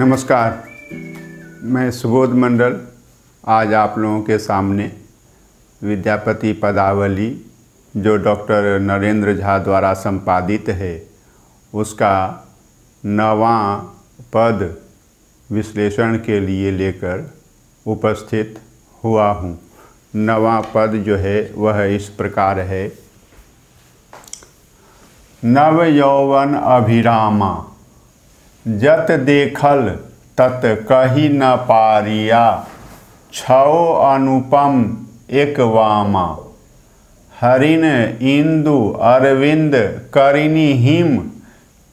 नमस्कार, मैं सुबोध मंडल आज आप लोगों के सामने विद्यापति पदावली जो डॉक्टर नरेंद्र झा द्वारा संपादित है उसका 9वां पद विश्लेषण के लिए लेकर उपस्थित हुआ हूँ। 9वां पद जो है वह इस प्रकार है। नव यौवन अभिरामा जत देखल तत कही न पारिया छौ अनुपम एक वामा हरिन इंदु अरविंद करिनी हिम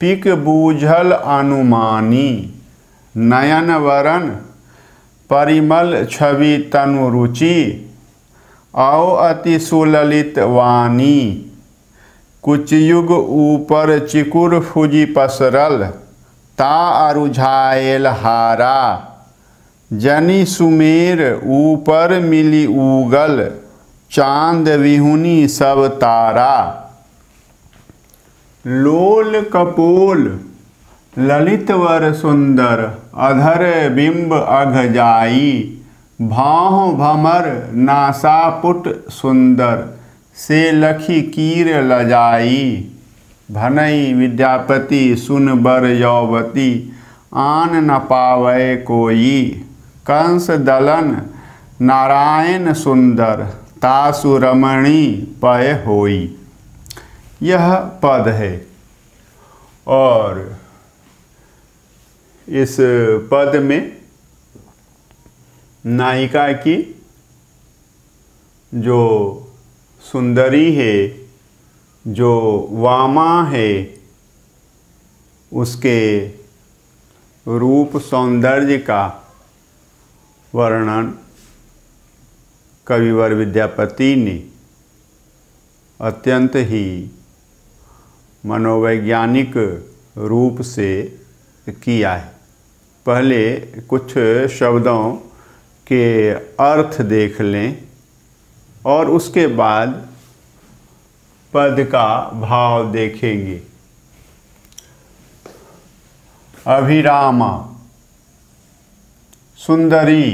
पिक बूझल अनुमानी नयन वरन परिमल छवि तनु रुचि औ अति सुललित वाणी कुचयुग ऊपर चिकुर फुजी पसरल ता अरुझाएल हारा जनी सुमेर ऊपर मिली उगल चांद विहुनी सब तारा लोल कपोल ललित वर सुंदर अधर बिंब अघ जाई भाँह भमर नासापुट सुंदर से लखी कीर लजाई भनई विद्यापति सुन बर यौवती आन न पावै कोई कंस दलन नारायण सुंदर तासु रमणी पय होई। यह पद है और इस पद में नायिका की जो सुंदरी है, जो वामा है, उसके रूप सौंदर्य का वर्णन कविवर विद्यापति ने अत्यंत ही मनोवैज्ञानिक रूप से किया है। पहले कुछ शब्दों के अर्थ देख लें और उसके बाद पद का भाव देखेंगे। अभिरामा सुंदरी,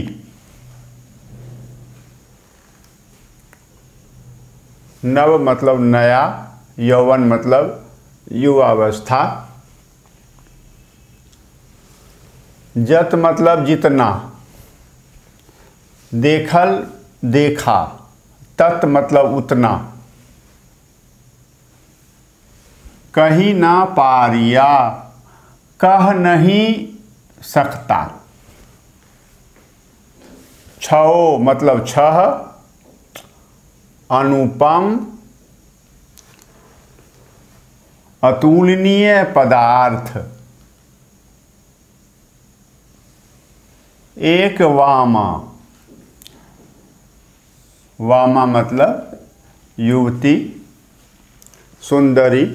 नव मतलब नया, यौवन मतलब युवावस्था, जत मतलब जितना, देखल देखा, तत् मतलब उतना, कही ना पारिया कह नहीं सकता, छौ मतलब छह, अनुपम अतुलनीय पदार्थ, एक वामा, वामा मतलब युवती, सुंदरी,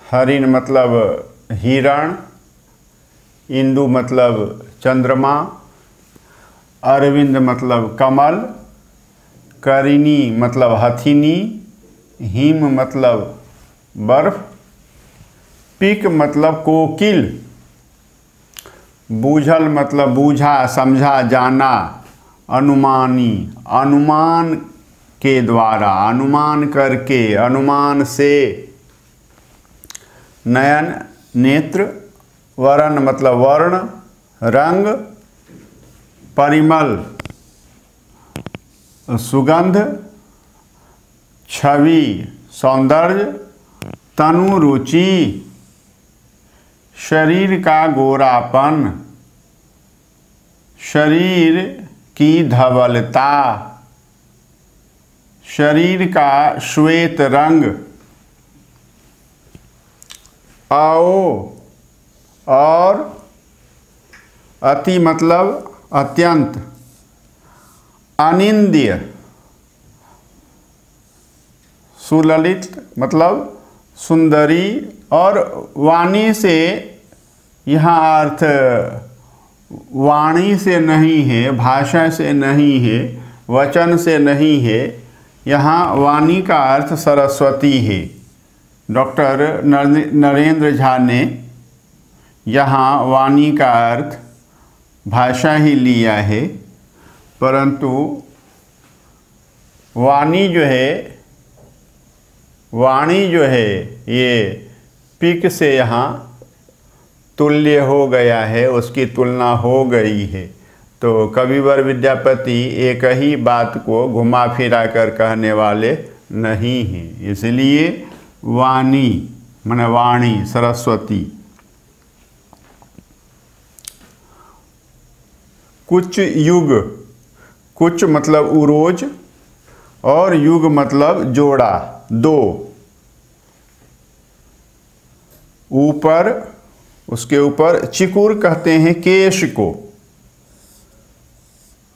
हरिण मतलब हिरण, इंदु मतलब चंद्रमा, अरविंद मतलब कमल, करिनी मतलब हथिनी, हिम मतलब बर्फ, पिक मतलब कोकिल, बूझल मतलब बूझा समझा जाना, अनुमानी अनुमान के द्वारा, अनुमान करके, अनुमान से, नयन नेत्र, वरण मतलब वर्ण रंग, परिमल सुगंध, छवि सौंदर्य, तनु रुचि शरीर का गोरापन, शरीर की धवलता, शरीर का श्वेत रंग, आओ और अति मतलब अत्यंत, अनिंद्य, सुललित मतलब सुंदरी और वाणी से यहाँ अर्थ वाणी से नहीं है, भाषा से नहीं है, वचन से नहीं है, यहाँ वाणी का अर्थ सरस्वती है। डॉक्टर नरेंद्र झा ने यहाँ वाणी का अर्थ भाषा ही लिया है, परंतु वाणी जो है ये पिक से यहाँ तुल्य हो गया है, उसकी तुलना हो गई है। तो कविवर विद्यापति एक ही बात को घुमा फिरा कर कहने वाले नहीं हैं, इसलिए वाणी माने वाणी सरस्वती। कुछ युग, कुछ मतलब उरोज और युग मतलब जोड़ा, दो। ऊपर, उसके ऊपर चिकुर कहते हैं केश को,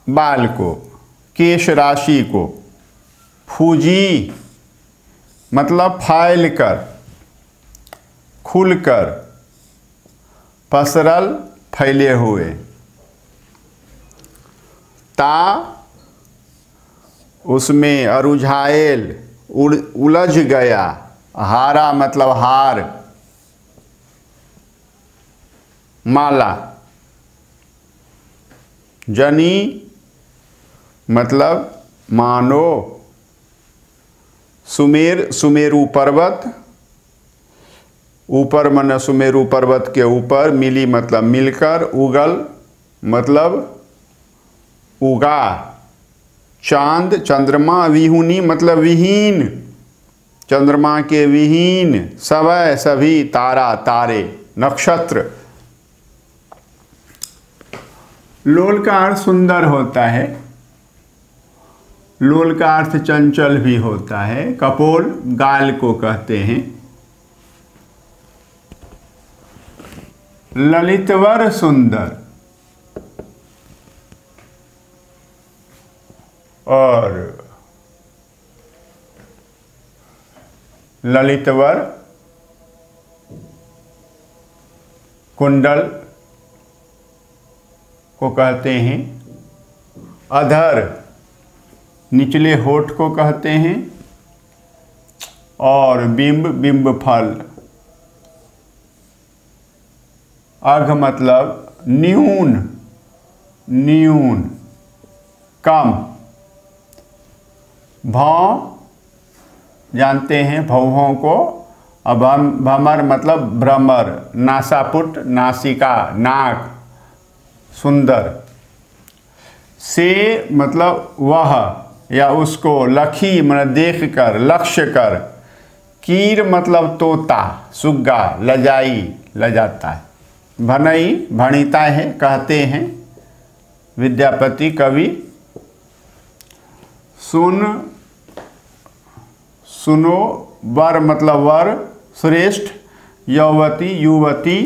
बाल को, केश राशि को। फूजी मतलब फैल कर, खुलकर, पसरल फैले हुए। ता उसमें अरुझाएल उलझ गया। हारा मतलब हार, माला। जनी मतलब मानो। सुमेर सुमेरु पर्वत, ऊपर मन सुमेरु पर्वत के ऊपर। मिली मतलब मिलकर। उगल मतलब उगा। चांद चंद्रमा। विहुनी मतलब विहीन, चंद्रमा के विहीन। सवय सभी, तारा तारे, नक्षत्र। लोल का अर्थ सुंदर होता है, लोल का अर्थ चंचल भी होता है। कपोल गाल को कहते हैं। ललितवर सुंदर, और ललितवर कुंडल को कहते हैं। अधर निचले होठ को कहते हैं। और बिंब, बिंब फल। अघ मतलब न्यून, न्यून, कम। भौं जानते हैं भौहों को। अब भमर मतलब भ्रमर। नासापुट नासिका, नाक, सुंदर। से मतलब वह या उसको। लखी मतलब देख कर, लक्ष्य कर। कीर मतलब तोता, सुग्गा, लजाई, लजाता है। भनई भणिता है कहते हैं विद्यापति कवि। सुन सुनो, वर मतलब वर, श्रेष्ठ। यौवती युवती।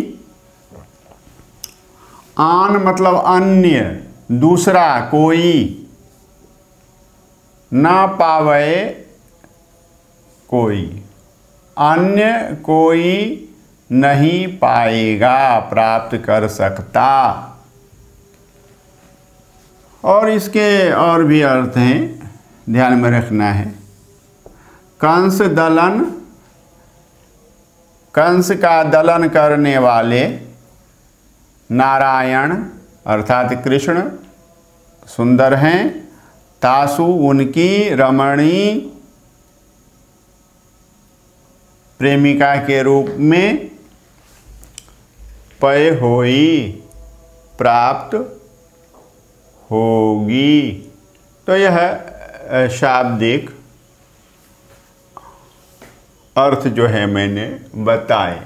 आन मतलब अन्य, दूसरा, कोई। ना पावे कोई, अन्य कोई नहीं पाएगा, प्राप्त कर सकता। और इसके और भी अर्थ हैं, ध्यान में रखना है। कंस दलन, कंस का दलन करने वाले नारायण अर्थात कृष्ण सुंदर हैं। तासु उनकी रमणी प्रेमिका के रूप में। पय होई प्राप्त होगी। तो यह शाब्दिक अर्थ जो है मैंने बताए।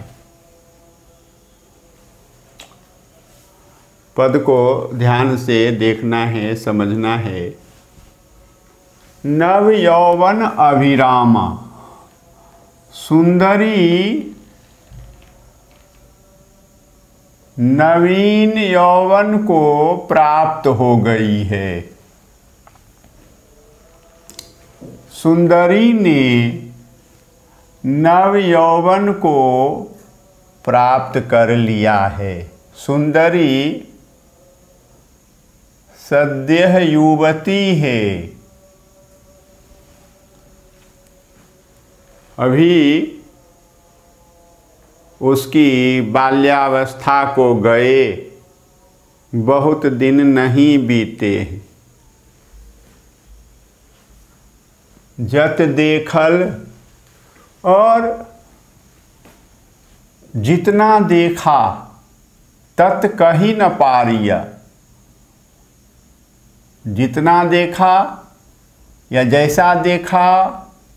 पद को ध्यान से देखना है, समझना है। नव यौवन अभिरामा, सुंदरी नवीन यौवन को प्राप्त हो गई है। सुंदरी ने नव यौवन को प्राप्त कर लिया है। सुंदरी सद्यः युवती है। अभी उसकी बाल्यावस्था को गए बहुत दिन नहीं बीते। जत देखल और जितना देखा तत् कही न पारिया। जितना देखा या जैसा देखा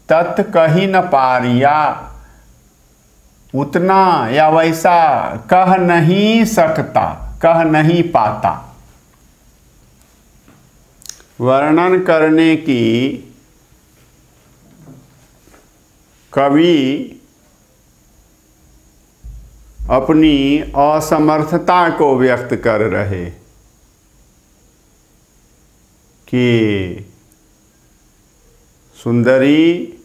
तत् कही न पारिया, उतना या वैसा कह नहीं सकता, कह नहीं पाता। वर्णन करने की कवि अपनी असमर्थता को व्यक्त कर रहे कि सुंदरी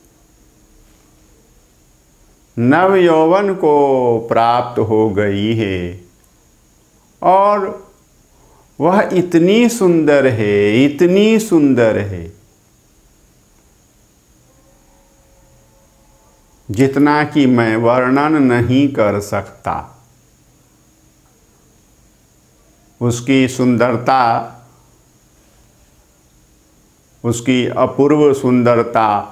नव यौवन को प्राप्त हो गई है और वह इतनी सुंदर है, इतनी सुंदर है, जितना कि मैं वर्णन नहीं कर सकता। उसकी सुंदरता, उसकी अपूर्व सुंदरता,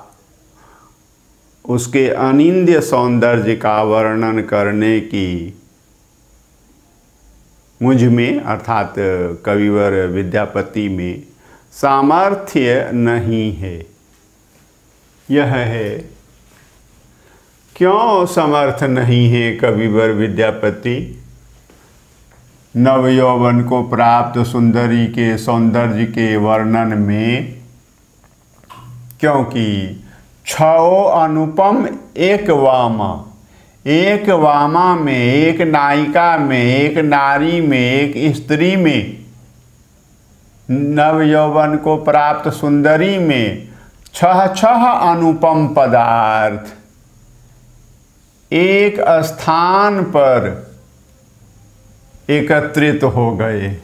उसके अनिंद्य सौंदर्य का वर्णन करने की मुझ में अर्थात कविवर विद्यापति में सामर्थ्य नहीं है। यह है क्यों समर्थ नहीं है कविवर विद्यापति नव यौवन को प्राप्त सुंदरी के सौंदर्य के वर्णन में? क्योंकि छो अनुपम एक वामा में, एक नायिका में, एक नारी में, एक स्त्री में, नव यौवन को प्राप्त सुंदरी में छह अनुपम पदार्थ एक स्थान पर एकत्रित हो गए।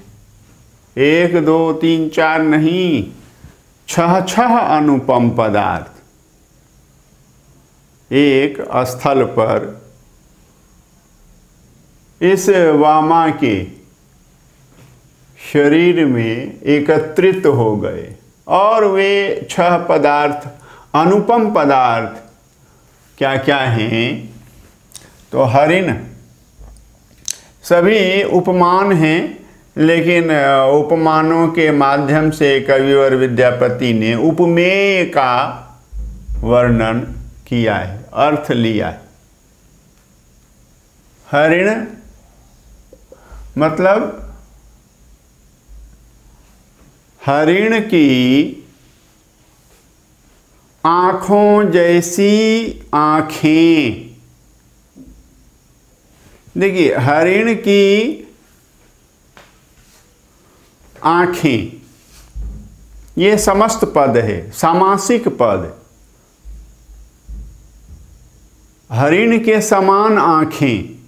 1 2 3 4 नहीं, छह अनुपम पदार्थ एक स्थल पर इस वामा के शरीर में एकत्रित हो गए। और वे 6 पदार्थ, अनुपम पदार्थ क्या क्या हैं? तो हरिण, सभी उपमान हैं, लेकिन उपमानों के माध्यम से कविवर विद्यापति ने उपमेय का वर्णन किया है, अर्थ लिया है। हरिण मतलब हरिण की आँखों जैसी आँखें। देखिए, हरिण की आँखें, ये समस्त पद है, सामासिक पद। हरिण के समान आँखें,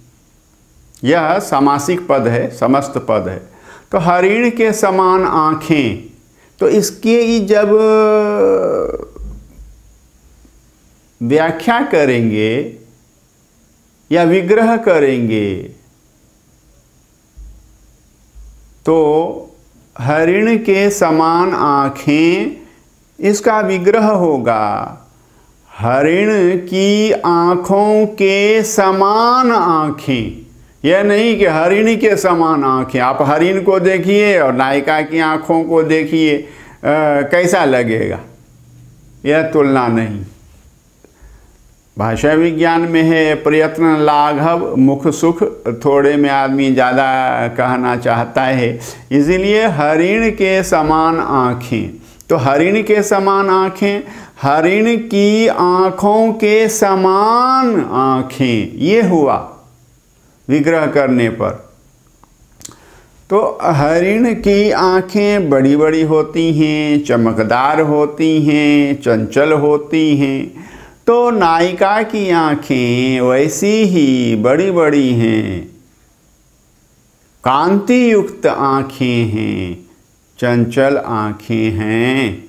यह सामासिक पद है, समस्त पद है। तो हरिण के समान आँखें, तो इसकी जब व्याख्या करेंगे या विग्रह करेंगे तो हरिण के समान आँखें, इसका विग्रह होगा हरिण की आँखों के समान आँखें। यह नहीं कि हरिणी के समान आँखें। आप हरिण को देखिए और नायिका की आँखों को देखिए, कैसा लगेगा? यह तुलना नहीं। भाषा विज्ञान में है प्रयत्न लाघव मुख सुख, थोड़े में आदमी ज़्यादा कहना चाहता है, इसलिए हरिण के समान आँखें। तो हरिण के समान आँखें, हरिण की आँखों के समान आँखें, ये हुआ विग्रह करने पर। तो हरिण की आँखें बड़ी बड़ी होती हैं, चमकदार होती हैं, चंचल होती हैं। तो नायिका की आँखें वैसी ही बड़ी बड़ी हैं, कांति युक्त आँखें हैं, चंचल आँखें हैं।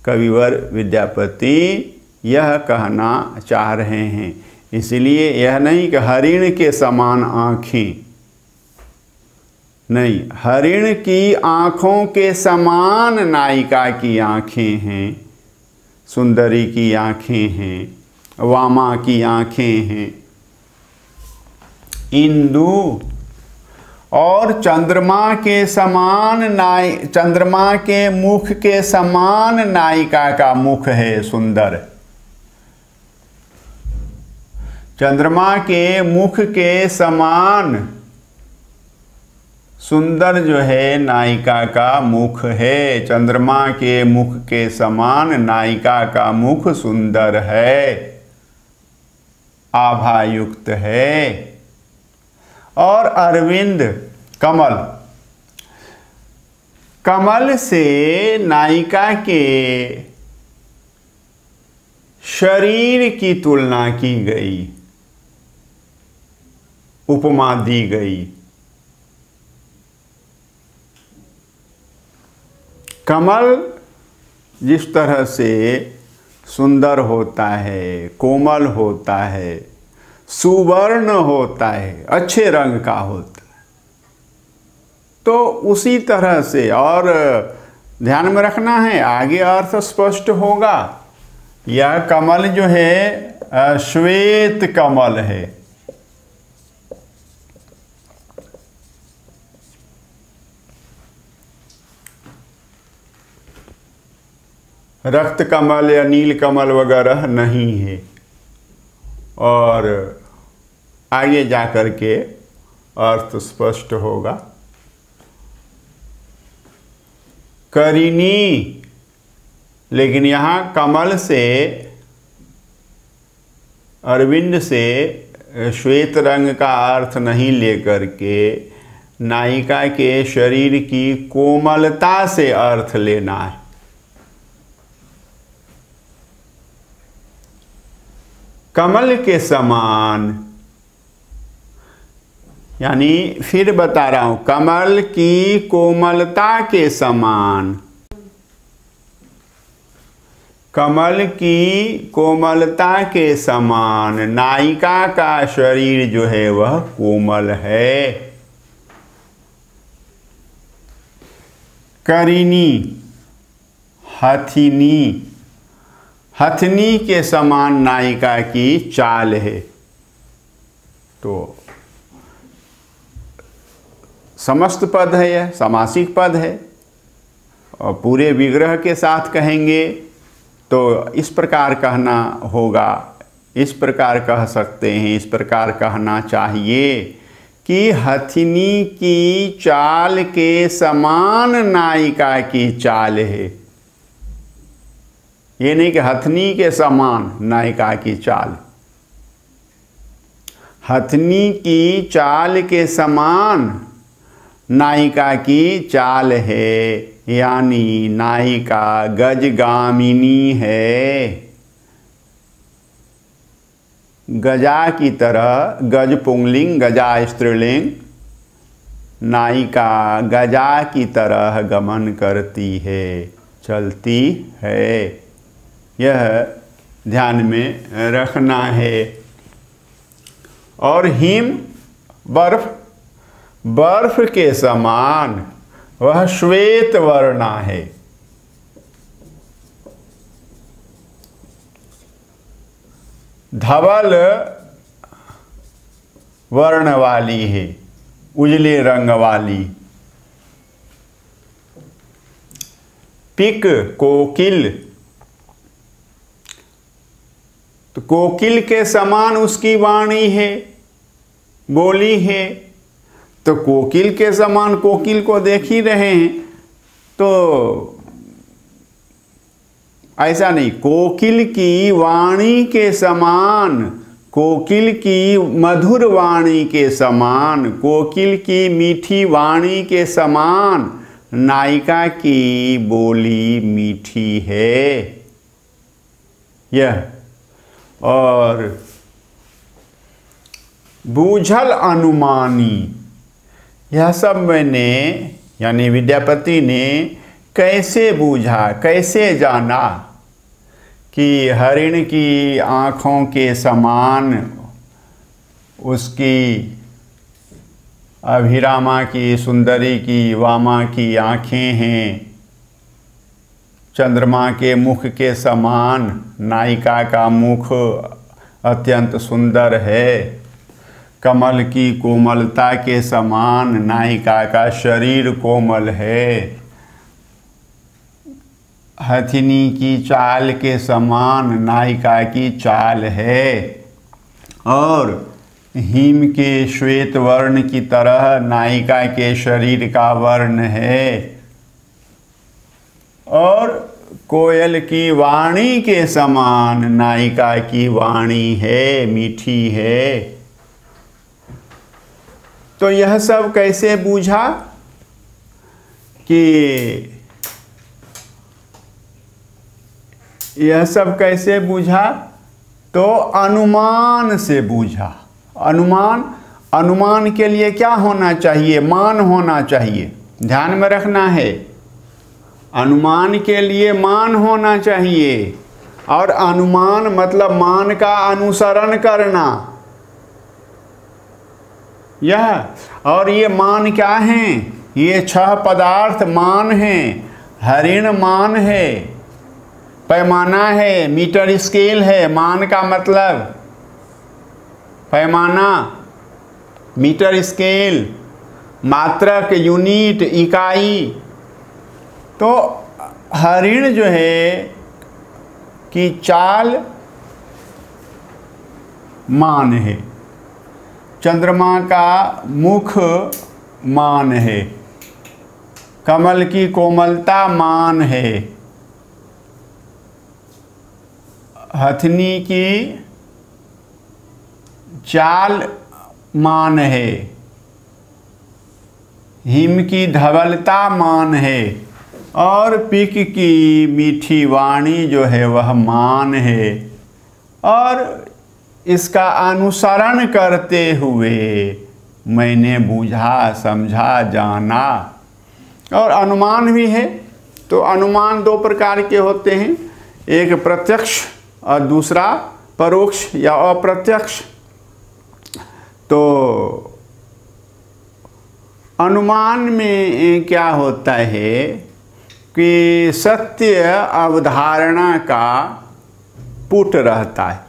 कविवर विद्यापति यह कहना चाह रहे हैं। इसलिए यह नहीं कि हरिण के समान आँखें, नहीं, हरिण की आँखों के समान नायिका की आँखें हैं, सुंदरी की आँखें हैं, वामा की आँखें हैं। इंदु और चंद्रमा के समान चंद्रमा के मुख के समान नायिका का मुख है सुंदर। चंद्रमा के मुख के समान सुंदर जो है नायिका का मुख है। चंद्रमा के मुख के समान नायिका का मुख सुंदर है, आभायुक्त है। और अरविंद कमल, कमल से नायिका के शरीर की तुलना की गई, उपमा दी गई। कमल जिस तरह से सुंदर होता है, कोमल होता है, सुवर्ण होता है, अच्छे रंग का होता है, तो उसी तरह से, और ध्यान में रखना है आगे अर्थ स्पष्ट होगा। यह कमल जो है श्वेत कमल है। रक्त कमल या नील कमल वगैरह नहीं है। और आगे जाकर के अर्थ स्पष्ट होगा। करिनी, लेकिन यहाँ कमल से, अरविंद से श्वेत रंग का अर्थ नहीं लेकर के नायिका के शरीर की कोमलता से अर्थ लेना है। कमल के समान, यानी फिर बता रहा हूं, कमल की कोमलता के समान, कमल की कोमलता के समान नायिका का शरीर जो है वह कोमल है। करिनी, हथिनी, हथनी के समान नायिका की चाल है। तो समस्त पद है, यह समासिक पद है, और पूरे विग्रह के साथ कहेंगे तो इस प्रकार कहना होगा, इस प्रकार कह सकते हैं, इस प्रकार कहना चाहिए कि हथिनी की चाल के समान नायिका की चाल है। ये नहीं कि हथनी के समान नायिका की चाल, हथनी की चाल के समान नायिका की चाल है, यानी नायिका गजगामिनी है। गजा की तरह, गज पुंगलिंग, गजा स्त्रीलिंग, नायिका गजा की तरह गमन करती है, चलती है। यह ध्यान में रखना है। और हिम, बर्फ, बर्फ के समान वह श्वेत वर्णा है। धवल वर्ण वाली है, उजले रंग वाली। पिक, कोकिल, तो कोकिल के समान उसकी वाणी है, बोली है। तो कोकिल के समान कोकिल को देख ही रहे हैं, तो ऐसा नहीं, कोकिल की वाणी के समान, कोकिल की मधुर वाणी के समान, कोकिल की मीठी वाणी के समान नायिका की बोली मीठी है। यह और बूझल अनुमानी, यह सब मैंने, यानी विद्यापति ने कैसे बूझा, कैसे जाना कि हरिण की आँखों के समान उसकी अभिरामा की, सुंदरी की, वामा की आँखें हैं। चंद्रमा के मुख के समान नायिका का मुख अत्यंत सुंदर है। कमल की कोमलता के समान नायिका का शरीर कोमल है। हथिनी की चाल के समान नायिका की चाल है। और हिम के श्वेत वर्ण की तरह नायिका के शरीर का वर्ण है। और कोयल की वाणी के समान नायिका की वाणी है, मीठी है। तो यह सब कैसे बूझा कि यह सब कैसे बूझा? तो अनुमान से बूझा। अनुमान के लिए क्या होना चाहिए? मान होना चाहिए। ध्यान में रखना है, अनुमान के लिए मान होना चाहिए। और अनुमान मतलब मान का अनुसरण करना। यह और ये मान क्या हैं? ये 6 पदार्थ मान हैं। हरिण मान है, पैमाना है, मीटर स्केल है। मान का मतलब पैमाना, मीटर स्केल, मात्रक, यूनिट, इकाई। तो हरिण जो है कि चाल मान है। चंद्रमा का मुख मान है। कमल की कोमलता मान है। हथनी की चाल मान है। हिम की धवलता मान है। और पिक की मीठी वाणी जो है वह मान है। और इसका अनुसरण करते हुए मैंने बूझा, समझा, जाना। और अनुमान भी है। तो अनुमान 2 प्रकार के होते हैं, एक प्रत्यक्ष और दूसरा परोक्ष या अप्रत्यक्ष। तो अनुमान में क्या होता है कि सत्य अवधारणा का पुट रहता है,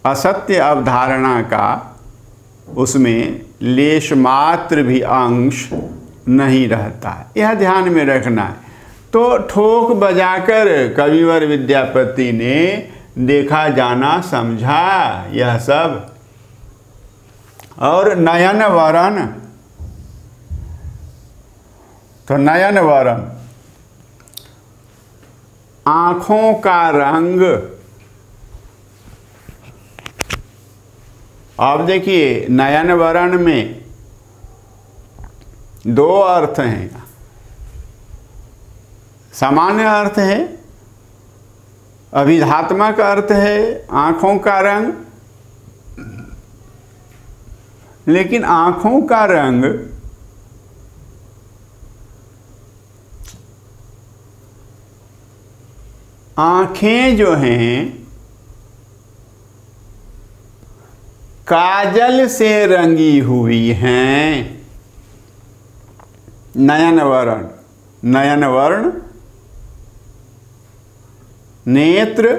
असत्य अवधारणा का उसमें लेश मात्र भी अंश नहीं रहता है। यह ध्यान में रखना है। तो ठोक बजाकर कविवर विद्यापति ने देखा, जाना, समझा यह सब। और नयन वरण, तो नयन वरण आँखों का रंग। अब देखिए, नयन वरण में 2 अर्थ हैं। सामान्य अर्थ है, अभिधात्मक अर्थ है आँखों का रंग। लेकिन आँखों का रंग आँखें जो हैं काजल से रंगी हुई हैं। नयन वर्ण, नयन वर्ण नेत्र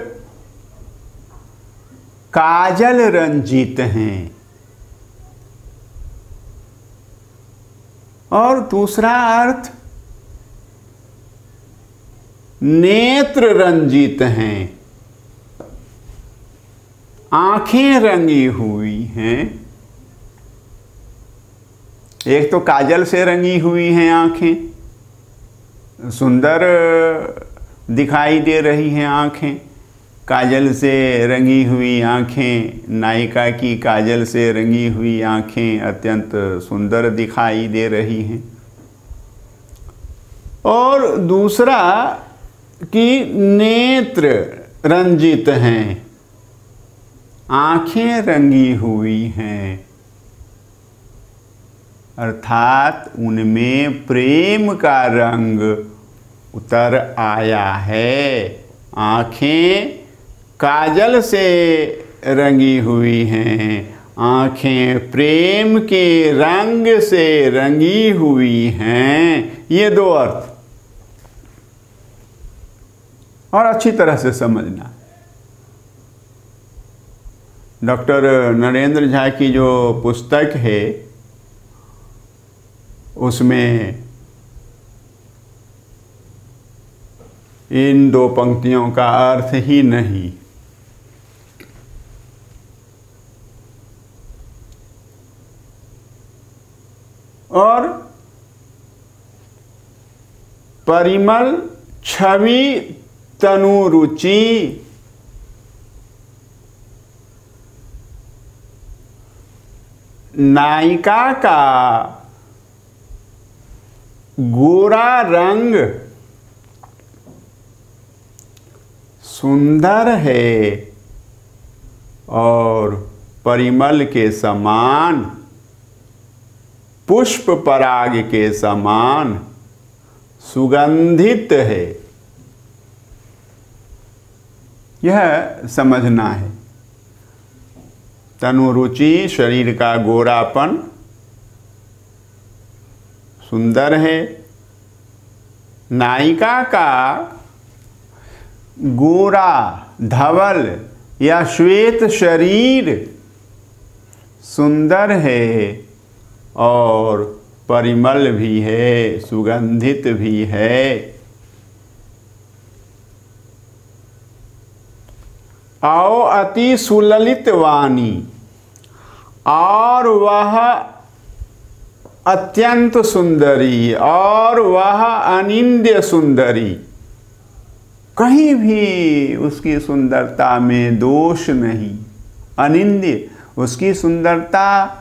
काजल रंजित हैं। और दूसरा अर्थ नेत्र रंजित हैं, आंखें रंगी हुई हैं। एक तो काजल से रंगी हुई हैं आंखें, सुंदर दिखाई दे रही हैं आंखें। काजल से रंगी हुई आंखें, नायिका की काजल से रंगी हुई आंखें अत्यंत सुंदर दिखाई दे रही हैं। और दूसरा कि नेत्र रंजित हैं, आंखें रंगी हुई हैं, अर्थात उनमें प्रेम का रंग उतर आया है। आंखें काजल से रंगी हुई हैं, आँखें प्रेम के रंग से रंगी हुई हैं। ये दो अर्थ और अच्छी तरह से समझना। डॉक्टर नरेंद्र झा की जो पुस्तक है उसमें इन दो पंक्तियों का अर्थ ही नहीं। और परिमल छवि तनु रुचि, नायिका का गोरा रंग सुंदर है और परिमल के समान, पुष्प पराग के समान सुगंधित है। यह समझना है। तनुरुचि शरीर का गोरापन सुंदर है, नायिका का गोरा धवल या श्वेत शरीर सुंदर है और परिमल भी है, सुगंधित भी है। आओ अति सुललित वाणी, और वह अत्यंत सुंदरी, और वह अनिंद्य सुंदरी। कहीं भी उसकी सुंदरता में दोष नहीं। अनिंद्य, उसकी सुंदरता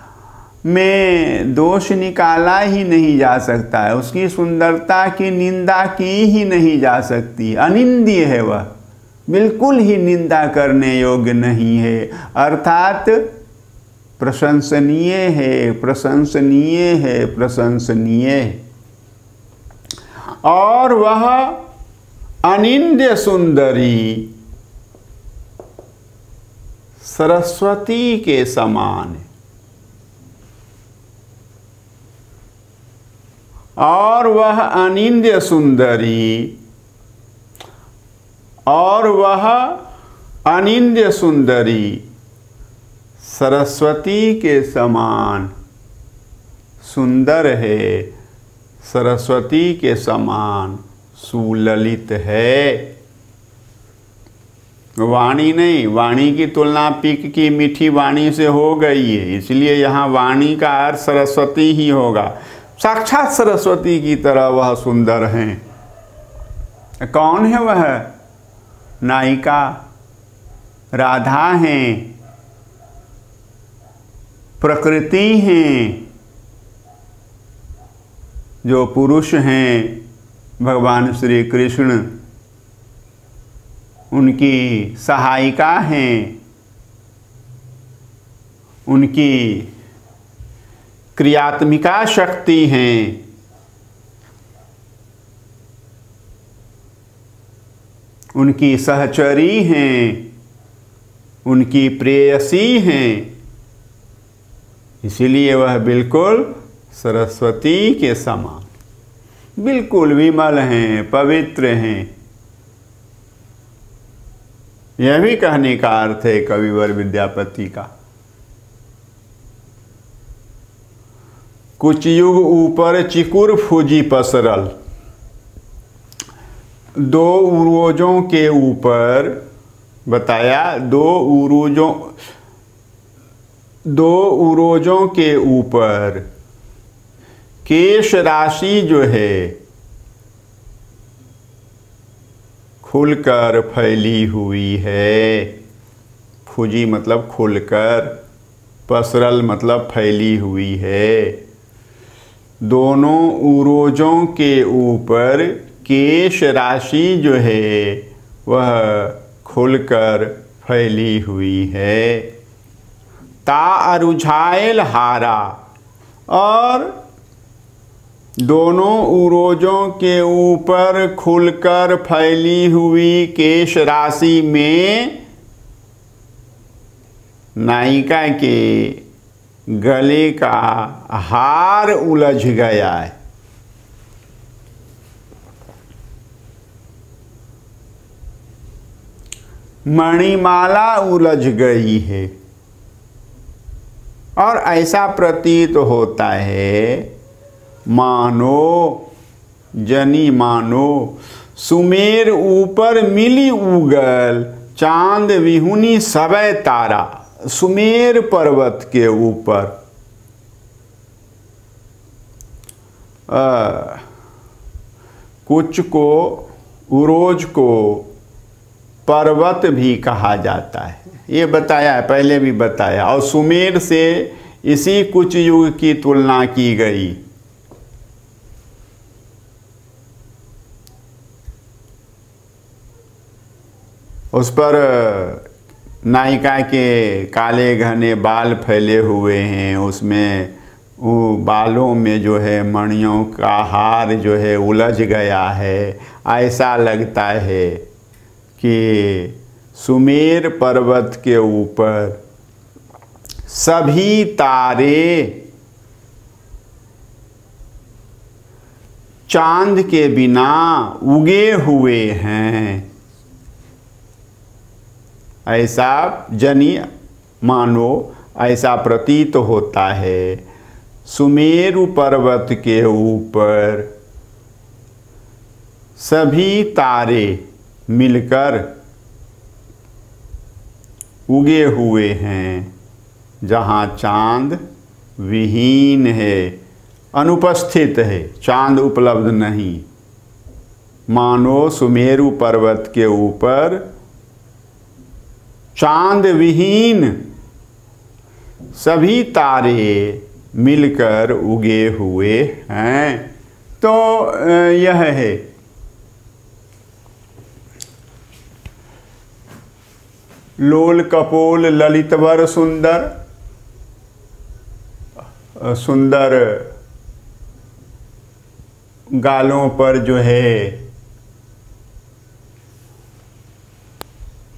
में दोष निकाला ही नहीं जा सकता है, उसकी सुंदरता की निंदा की ही नहीं जा सकती। अनिंद्य है वह, बिल्कुल ही निंदा करने योग्य नहीं है, अर्थात प्रशंसनीय है, प्रशंसनीय है, प्रशंसनीय है। और वह अनिंद्य सुंदरी सरस्वती के समान है। और वह अनिंद्य सुंदरी, और वह अनिंद्य सुंदरी सरस्वती के समान सुंदर है, सरस्वती के समान सुललित है। वाणी नहीं, वाणी की तुलना पीक की मीठी वाणी से हो गई है, इसलिए यहाँ वाणी का अर्थ सरस्वती ही होगा। साक्षात सरस्वती की तरह वह सुंदर हैं। कौन है वह? नायिका राधा हैं, प्रकृति हैं, जो पुरुष हैं भगवान श्री कृष्ण, उनकी सहायिका हैं, उनकी क्रियात्मिका शक्ति हैं। उनकी सहचरी हैं, उनकी प्रेयसी हैं। इसीलिए वह बिल्कुल सरस्वती के समान, बिल्कुल विमल हैं, पवित्र हैं। यह भी कहने का अर्थ है कविवर विद्यापति का। कुछ युग ऊपर चिकुर फूजी पसरल, दो उरोजों के ऊपर बताया, दो उरोजों के ऊपर केश राशि जो है खुलकर फैली हुई है। फूजी मतलब खुलकर, पसरल मतलब फैली हुई है। दोनों उरोजों के ऊपर केश राशि जो है वह खुलकर फैली हुई है। ता अरुझायल हारा, और दोनों उरोजों के ऊपर खुलकर फैली हुई केश राशि में नायिका के गले का हार उलझ गया है। मणिमाला उलझ गई है और ऐसा प्रतीत होता है मानो सुमेर ऊपर मिली उगल चांद विहुनी सबे तारा। सुमेर पर्वत के ऊपर कुछ को उरोज को पर्वत भी कहा जाता है, ये बताया है, पहले भी बताया। और सुमेर से इसी कुछ युग की तुलना की गई। उस पर नायिका के काले घने बाल फैले हुए हैं, उसमें वो बालों में जो है मणियों का हार जो है उलझ गया है। ऐसा लगता है कि सुमेर पर्वत के ऊपर सभी तारे चांद के बिना उगे हुए हैं। ऐसा मानो ऐसा प्रतीत होता है। सुमेरु पर्वत के ऊपर सभी तारे मिलकर उगे हुए हैं, जहाँ चांद विहीन है, अनुपस्थित है, चांद उपलब्ध नहीं। मानो सुमेरु पर्वत के ऊपर चांद विहीन सभी तारे मिलकर उगे हुए हैं। तो यह है लोल कपोल ललितवर सुंदर सुंदर गालों पर जो है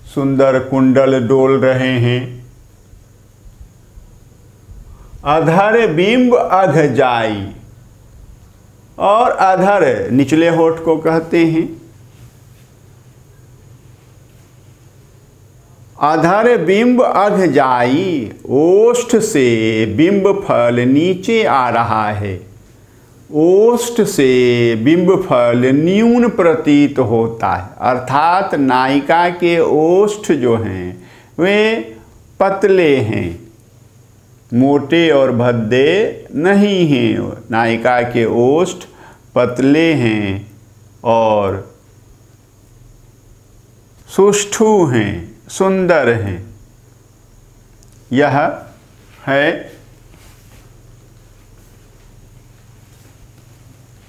सुंदर कुंडल डोल रहे हैं। अधर बिंब अघ जाई, और अधर निचले होठ को कहते हैं। अधर बिंब अघ जाई, ओष्ठ से बिंब फल नीचे आ रहा है। ओष्ठ से बिंब फल न्यून प्रतीत होता है, अर्थात नायिका के ओष्ठ जो हैं वे पतले हैं, मोटे और भद्दे नहीं हैं। नायिका के ओष्ठ पतले हैं और सुष्ठु हैं, सुंदर हैं। यह है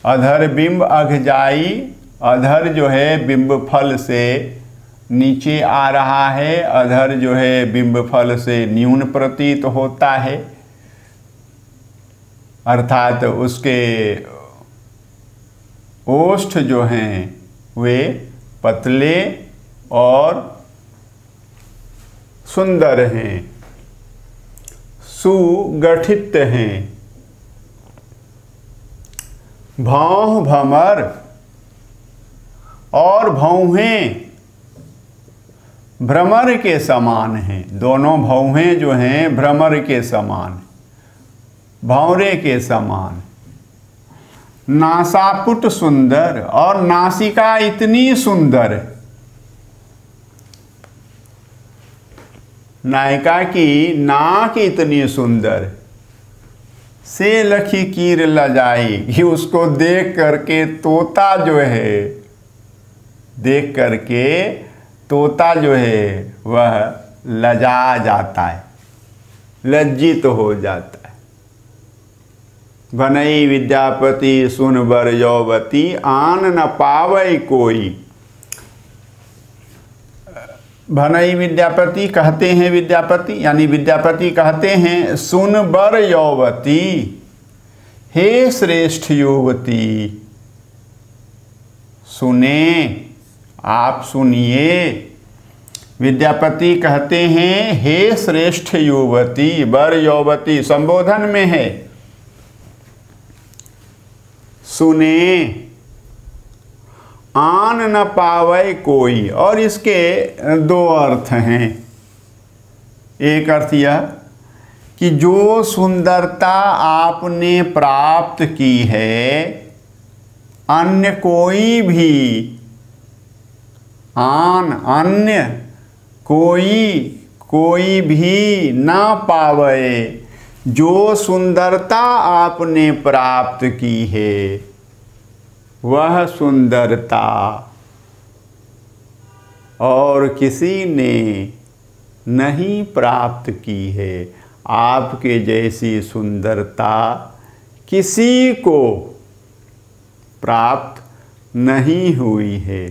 अधर बिंब अघ जाई। अधर जो है बिंब फल से नीचे आ रहा है, अधर जो है बिंब फल से न्यून प्रतीत होता है, अर्थात उसके ओष्ठ जो हैं वे पतले और सुंदर हैं, सुगठित हैं। भौं भमर और भौहें भ्रमर के समान हैं। दोनों भौहें जो हैं भ्रमर के समान, भौरे के समान। नासापुट सुंदर, और नासिका इतनी सुंदर, नायिका की नाक इतनी सुंदर, से लखी कीर लजाई, कि उसको देख करके तोता जो है, देख करके तोता जो है वह लजा जाता है, लज्जित हो जाता है। भनई विद्यापति सुन बर यौवती, आन न पावै कोई। भनई विद्यापति कहते हैं, विद्यापति यानी विद्यापति कहते हैं सुन बर यौवती, हे श्रेष्ठ युवती, सुने, आप सुनिए। विद्यापति कहते हैं, हे श्रेष्ठ युवती वर यौवती, संबोधन में है, सुने आन न पावे कोई। और इसके दो अर्थ हैं। एक अर्थ यह कि जो सुंदरता आपने प्राप्त की है, अन्य कोई भी, अन्य कोई भी ना पावे। जो सुंदरता आपने प्राप्त की है, वह सुंदरता और किसी ने नहीं प्राप्त की है। आपके जैसी सुंदरता किसी को प्राप्त नहीं हुई है।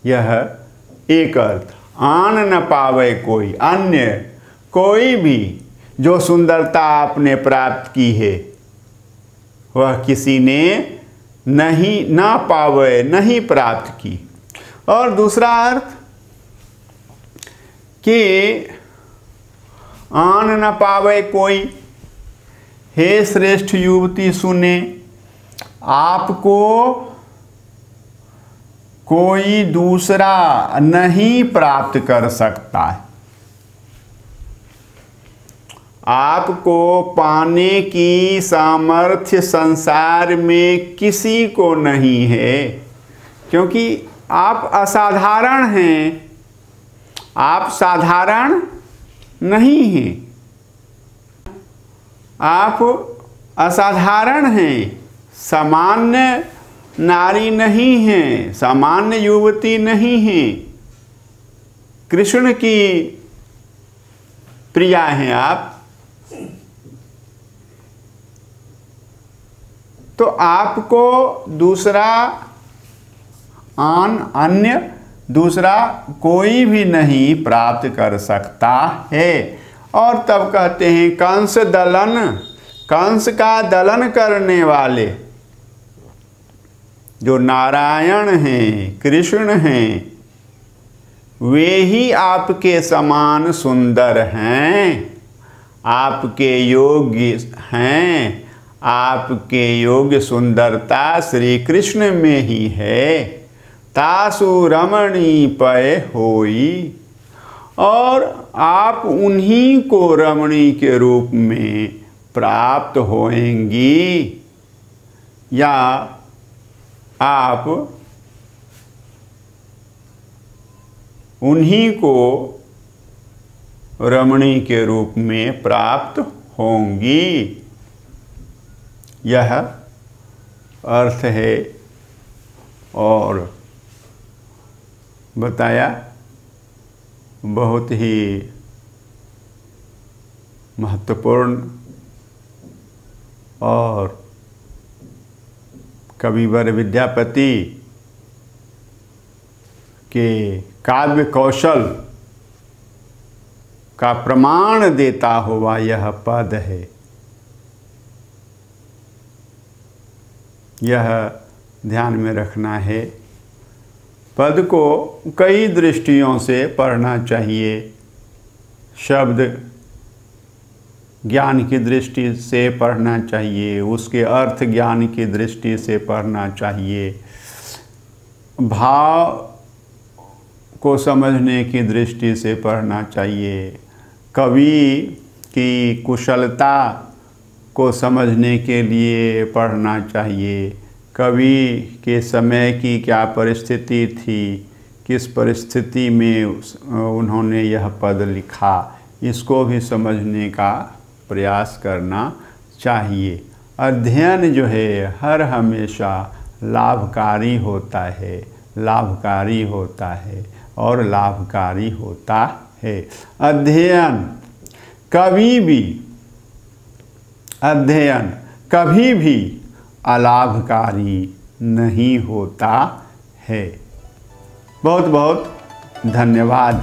यह एक अर्थ। आन न पावे कोई, अन्य कोई भी जो सुंदरता आपने प्राप्त की है, वह किसी ने नहीं ना पावे, नहीं प्राप्त की। और दूसरा अर्थ कि आन न पावे कोई, हे श्रेष्ठ युवती सुने, आपको कोई दूसरा नहीं प्राप्त कर सकता है। आपको पाने की सामर्थ्य संसार में किसी को नहीं है, क्योंकि आप असाधारण हैं। आप साधारण नहीं हैं, आप असाधारण हैं, सामान्य नारी नहीं हैं, सामान्य युवती नहीं हैं, कृष्ण की प्रिया हैं आप। तो आपको दूसरा अन्य दूसरा कोई भी नहीं प्राप्त कर सकता है। और तब कहते हैं, कंस दलन, कंस का दलन करने वाले जो नारायण हैं, कृष्ण हैं, वे ही आपके समान सुंदर हैं, आपके योग्य हैं। आपके योग्य सुंदरता श्री कृष्ण में ही है। तासु रमणी पय होई, और आप उन्हीं को रमणी के रूप में प्राप्त होएंगी, या आप उन्हीं को रमणी के रूप में प्राप्त होंगी। यह अर्थ है। और बताया बहुत ही महत्वपूर्ण और कविवर विद्यापति के काव्य कौशल का प्रमाण देता हुआ यह पद है। यह ध्यान में रखना है। पद को कई दृष्टियों से पढ़ना चाहिए। शब्द ज्ञान की दृष्टि से पढ़ना चाहिए, उसके अर्थ ज्ञान की दृष्टि से पढ़ना चाहिए, भाव को समझने की दृष्टि से पढ़ना चाहिए, कवि की कुशलता को समझने के लिए पढ़ना चाहिए, कवि के समय की क्या परिस्थिति थी, किस परिस्थिति में उन्होंने यह पद लिखा, इसको भी समझने का प्रयास करना चाहिए। अध्ययन जो है हर हमेशा लाभकारी होता है, लाभकारी होता है और लाभकारी होता है। अध्ययन कभी भी अलाभकारी नहीं होता है। बहुत बहुत धन्यवाद।